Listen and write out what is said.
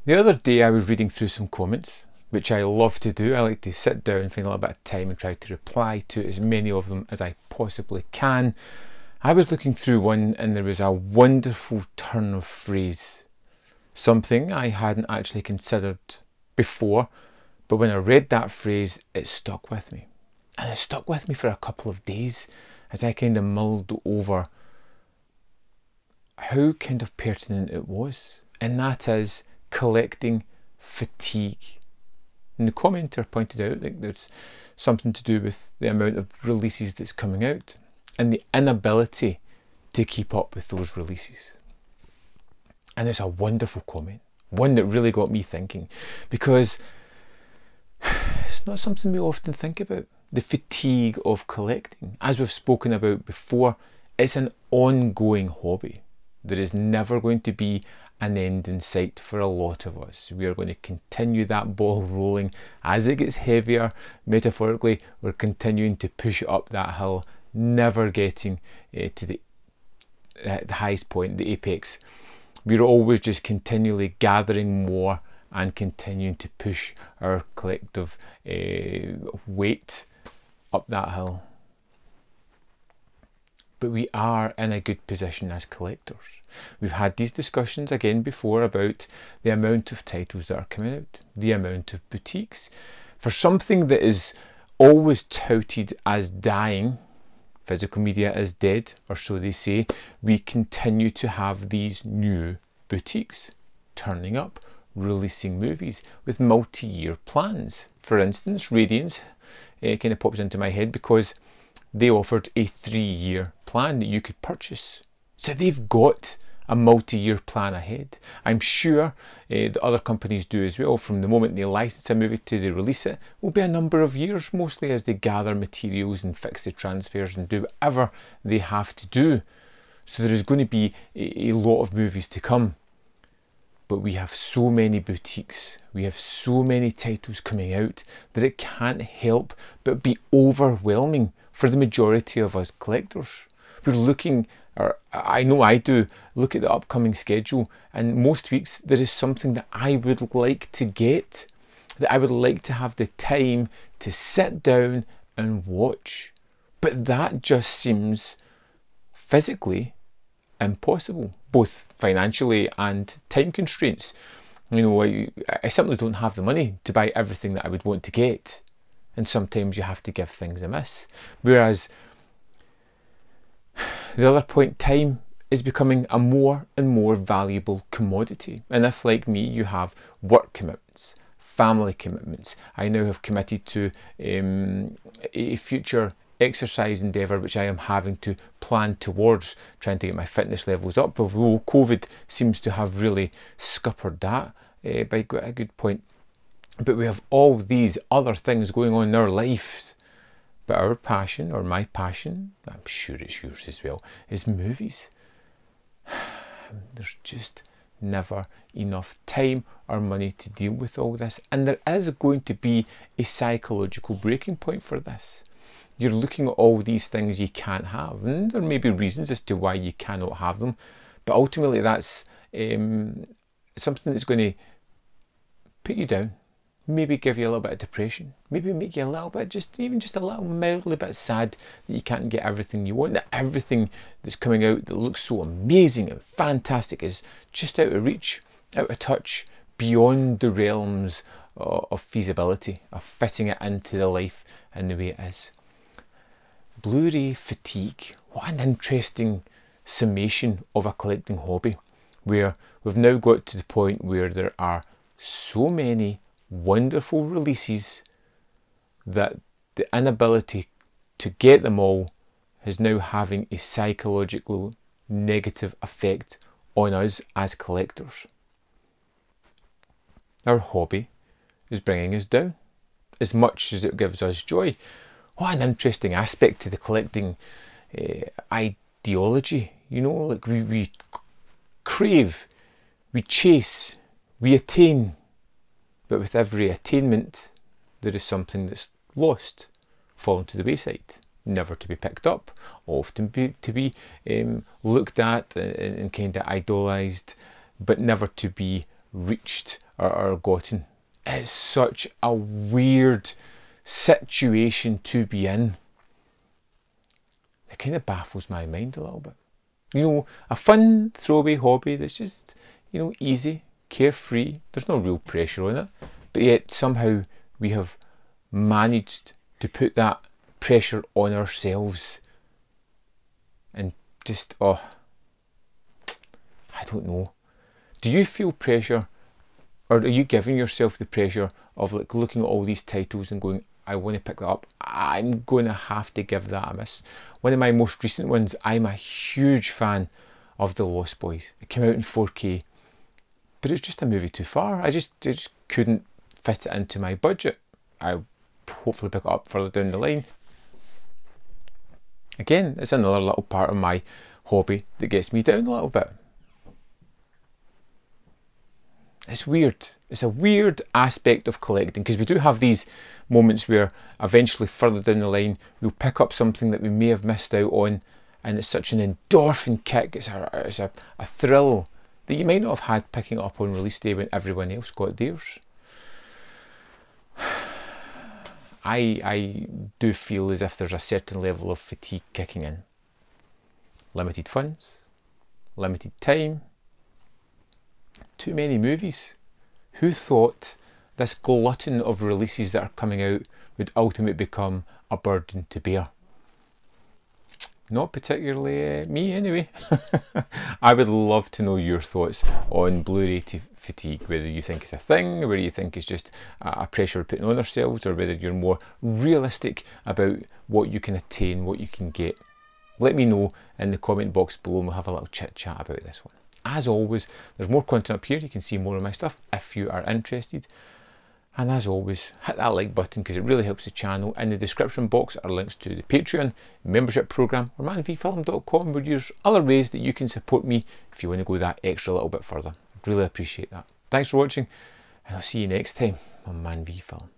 The other day I was reading through some comments, which I love to do. I like to sit down and find a little bit of time and try to reply to as many of them as I possibly can. I was looking through one and there was a wonderful turn of phrase, something I hadn't actually considered before, but when I read that phrase it stuck with me. And it stuck with me for a couple of days as I kind of mulled over how kind of pertinent it was, and that is collecting fatigue. And the commenter pointed out that there's something to do with the amount of releases that's coming out and the inability to keep up with those releases. And it's a wonderful comment, one that really got me thinking, because it's not something we often think about. The fatigue of collecting, as we've spoken about before, it's an ongoing hobby. There is never going to be an end in sight for a lot of us. We are going to continue that ball rolling as it gets heavier. Metaphorically, we're continuing to push up that hill, never getting to the highest point, the apex. We're always just continually gathering more and continuing to push our collective weight up that hill. But we are in a good position as collectors. We've had these discussions again before about the amount of titles that are coming out, the amount of boutiques. For something that is always touted as dying, physical media is dead, or so they say, we continue to have these new boutiques turning up, releasing movies with multi-year plans. For instance, Radiance kind of pops into my head because they offered a 3-year plan that you could purchase. So they've got a multi-year plan ahead. I'm sure the other companies do as well. From the moment they license a movie to they release it, will be a number of years, mostly as they gather materials and fix the transfers and do whatever they have to do. So there is going to be a lot of movies to come. But we have so many boutiques, we have so many titles coming out that it can't help but be overwhelming for the majority of us collectors. We're looking, or I know I do, look at the upcoming schedule, and most weeks there is something that I would like to get, that I would like to have the time to sit down and watch. But that just seems physically impossible, both financially and time constraints. You know, I simply don't have the money to buy everything that I would want to get, and sometimes you have to give things a miss. Whereas the other point, time is becoming a more and more valuable commodity. And if, like me, you have work commitments, family commitments, I now have committed to a future exercise endeavour which I am having to plan towards, trying to get my fitness levels up, although COVID seems to have really scuppered that by quite a good point. But we have all these other things going on in our lives. But our passion, or my passion, I'm sure it's yours as well, is movies. There's just never enough time or money to deal with all this, and there is going to be a psychological breaking point for this. You're looking at all these things you can't have, and there may be reasons as to why you cannot have them, but ultimately that's something that's going to put you down, maybe give you a little bit of depression, maybe make you a little bit, even just a little mildly bit sad that you can't get everything you want, that everything that's coming out that looks so amazing and fantastic is just out of reach, out of touch, beyond the realms of feasibility, of fitting it into the life and the way it is. Blu-ray fatigue, what an interesting summation of a collecting hobby, where we've now got to the point where there are so many wonderful releases that the inability to get them all is now having a psychological negative effect on us as collectors. Our hobby is bringing us down as much as it gives us joy. What an interesting aspect to the collecting ideology. You know, like we crave, we chase, we attain, but with every attainment there is something that's lost, fallen to the wayside, never to be picked up, often to be looked at and kind of idolised, but never to be reached are gotten. It's such a weird situation to be in. It kind of baffles my mind a little bit. You know, a fun throwaway hobby that's just, you know, easy, carefree. There's no real pressure on it, but yet somehow we have managed to put that pressure on ourselves. And just, oh, I don't know. Do you feel pressure, or are you giving yourself the pressure of like looking at all these titles and going, I want to pick that up, I'm going to have to give that a miss? One of my most recent ones, I'm a huge fan of The Lost Boys. It came out in 4K, but it's just a movie too far. I just couldn't fit it into my budget. I'll hopefully pick it up further down the line. Again, it's another little part of my hobby that gets me down a little bit. It's weird. It's a weird aspect of collecting, because we do have these moments where eventually further down the line we'll pick up something that we may have missed out on, and it's such an endorphin kick. It's a thrill that you might not have had picking it up on release day when everyone else got theirs. I do feel as if there's a certain level of fatigue kicking in. Limited funds, limited time, too many movies. Who thought this glutton of releases that are coming out would ultimately become a burden to bear? Not particularly me anyway. I would love to know your thoughts on Blu-ray fatigue, whether you think it's a thing, or whether you think it's just a pressure we're putting on ourselves, or whether you're more realistic about what you can attain, what you can get. Let me know in the comment box below and we'll have a little chit chat about this one. As always, there's more content up here. You can see more of my stuff if you are interested. And as always, hit that like button because it really helps the channel. In the description box are links to the Patreon membership program or manvfilm.com, where there's other ways that you can support me if you want to go that extra little bit further. I'd really appreciate that. Thanks for watching, and I'll see you next time on Man v Film.